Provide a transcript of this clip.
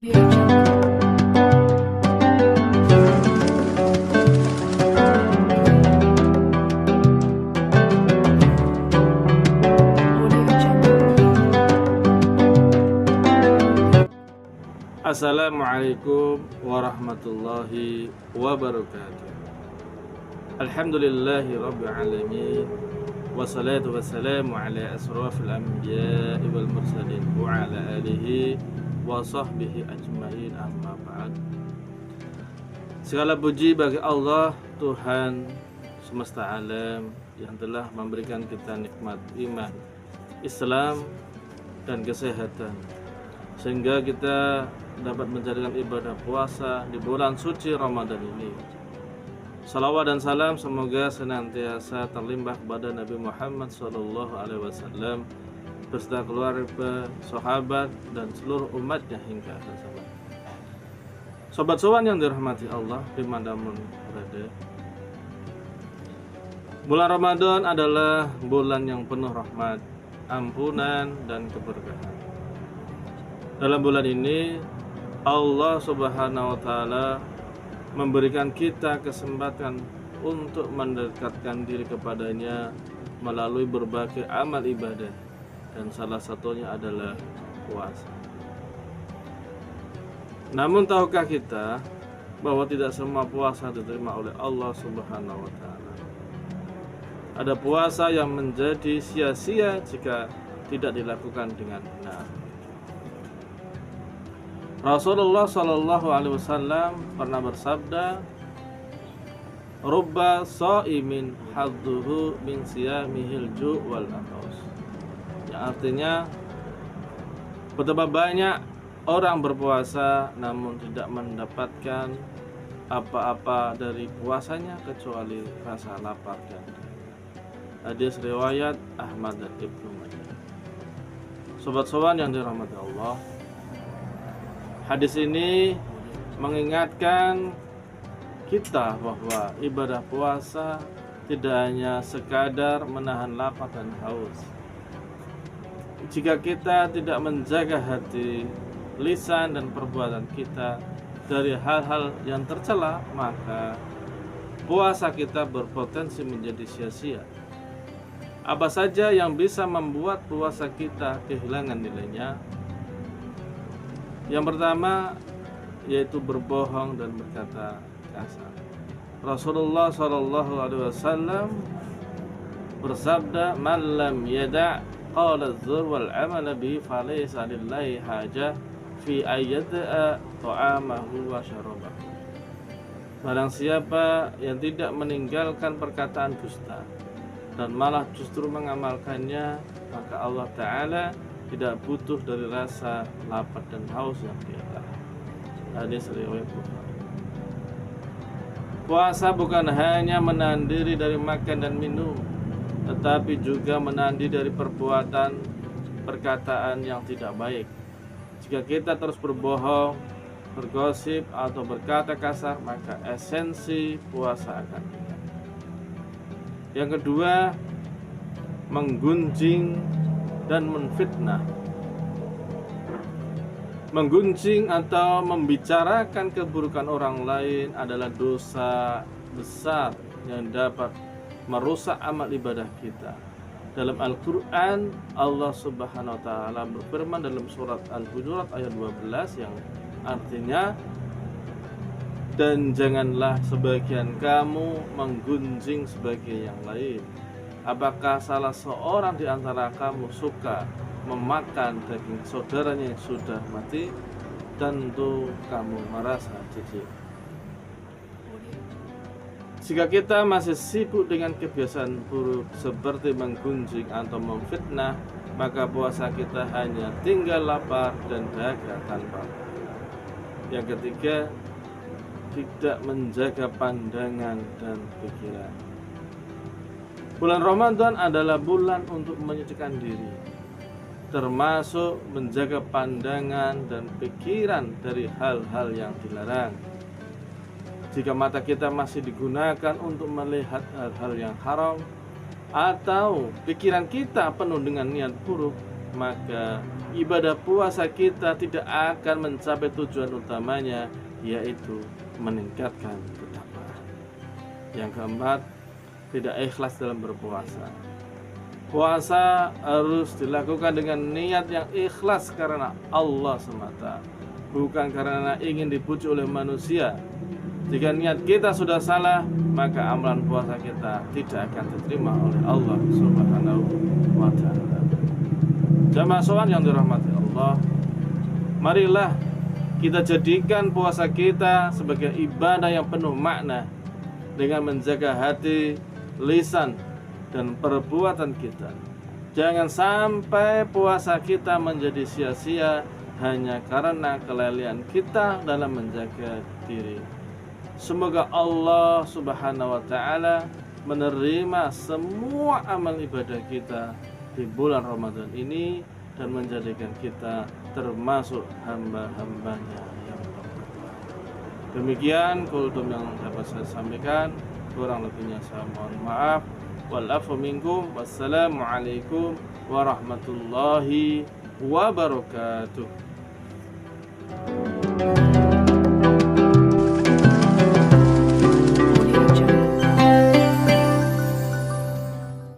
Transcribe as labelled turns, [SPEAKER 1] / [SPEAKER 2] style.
[SPEAKER 1] Audio Jungle. Audio Jungle.
[SPEAKER 2] Assalamualaikum warahmatullahi wabarakatuh. Alhamdulillahi rabbil alamin. Wassalatu wassalamu ala asrafil anbiya'i wal mursalin wa ala alihi wa sahbihi ajmain, amma ba'd. Segala puji bagi Allah, Tuhan semesta alam, yang telah memberikan kita nikmat iman, Islam, dan kesehatan, sehingga kita dapat menjalankan ibadah puasa di bulan suci Ramadan ini. Salawat dan salam semoga senantiasa terlimpah kepada Nabi Muhammad SAW beserta keluarga, sahabat, dan seluruh umatnya hingga akhir zaman. Sobat sowan yang dirahmati Allah dimanapun berada, bulan Ramadan adalah bulan yang penuh rahmat, ampunan, dan keberkahan. Dalam bulan ini Allah Subhanahu wa taala memberikan kita kesempatan untuk mendekatkan diri kepadanya melalui berbagai amal ibadah, dan salah satunya adalah puasa. Namun tahukah kita bahwa tidak semua puasa diterima oleh Allah Subhanahu wa taala? Ada puasa yang menjadi sia-sia jika tidak dilakukan dengan benar. Rasulullah Shallallahu Alaihi Wasallam pernah bersabda, "Rubba sha'imin hadduhu min siyamihil ju' wal ataus." Yang artinya, betapa banyak orang berpuasa namun tidak mendapatkan apa-apa dari puasanya kecuali rasa lapar dan dahaga. Hadis riwayat Ahmad dan Ibnu Majah. Sobat-sobat yang dirahmati Allah, hadis ini mengingatkan kita bahwa ibadah puasa tidak hanya sekadar menahan lapar dan haus. Jika kita tidak menjaga hati, lisan, dan perbuatan kita dari hal-hal yang tercela, maka puasa kita berpotensi menjadi sia-sia. Apa saja yang bisa membuat puasa kita kehilangan nilainya? Yang pertama yaitu berbohong dan berkata kasar. Rasulullah Shallallahu Alaihi Wasallam bersabda, "Man lam yada' qala az-zur wal 'amala bihi falaysa lillahi hajah fi ayyada'a ta'amahu wa syarabahu." Barang siapa yang tidak meninggalkan perkataan dusta dan malah justru mengamalkannya, maka Allah Ta'ala tidak butuh dari rasa lapar dan haus yang dia tahan. Hadis riwayat Bukhari. Puasa bukan hanya menahan diri dari makan dan minum, tetapi juga menahan diri dari perbuatan, perkataan yang tidak baik. Jika kita terus berbohong, bergosip, atau berkata kasar, maka esensi puasa akan hilang. Yang kedua, menggunjing dan menfitnah. Menggunjing atau membicarakan keburukan orang lain adalah dosa besar yang dapat merusak amal ibadah kita. Dalam Al-Quran, Allah Subhanahu wa ta'ala berfirman dalam surat Al-Hujurat ayat 12 yang artinya, "Dan janganlah sebagian kamu menggunjing sebagian yang lain. Apakah salah seorang di antara kamu suka memakan daging saudaranya yang sudah mati? Tentu kamu merasa jijik." Jika kita masih sibuk dengan kebiasaan buruk seperti menggunjing atau memfitnah, maka puasa kita hanya tinggal lapar dan dahaga tanpa pahala. Yang ketiga, tidak menjaga pandangan dan pikiran. Bulan Ramadan adalah bulan untuk menyucikan diri, termasuk menjaga pandangan dan pikiran dari hal-hal yang dilarang. Jika mata kita masih digunakan untuk melihat hal-hal yang haram, atau pikiran kita penuh dengan niat buruk, maka ibadah puasa kita tidak akan mencapai tujuan utamanya, yaitu meningkatkan ketakwaan. Yang keempat, tidak ikhlas dalam berpuasa. Puasa harus dilakukan dengan niat yang ikhlas karena Allah semata, bukan karena ingin dipuji oleh manusia. Jika niat kita sudah salah, maka amalan puasa kita tidak akan diterima oleh Allah Subhanahu wa ta'ala. Jamaah sholat yang dirahmati Allah, marilah kita jadikan puasa kita sebagai ibadah yang penuh makna dengan menjaga hati, lisan, dan perbuatan kita. Jangan sampai puasa kita menjadi sia-sia hanya karena kelalaian kita dalam menjaga diri. Semoga Allah Subhanahu wa ta'ala menerima semua amal ibadah kita di bulan Ramadan ini dan menjadikan kita termasuk hamba-hambanya yang bertakwa. Demikian kultum yang dapat saya sampaikan, kurang lebihnya saya mohon maaf. Wal-afu minkum. Wassalamualaikum warahmatullahi wabarakatuh.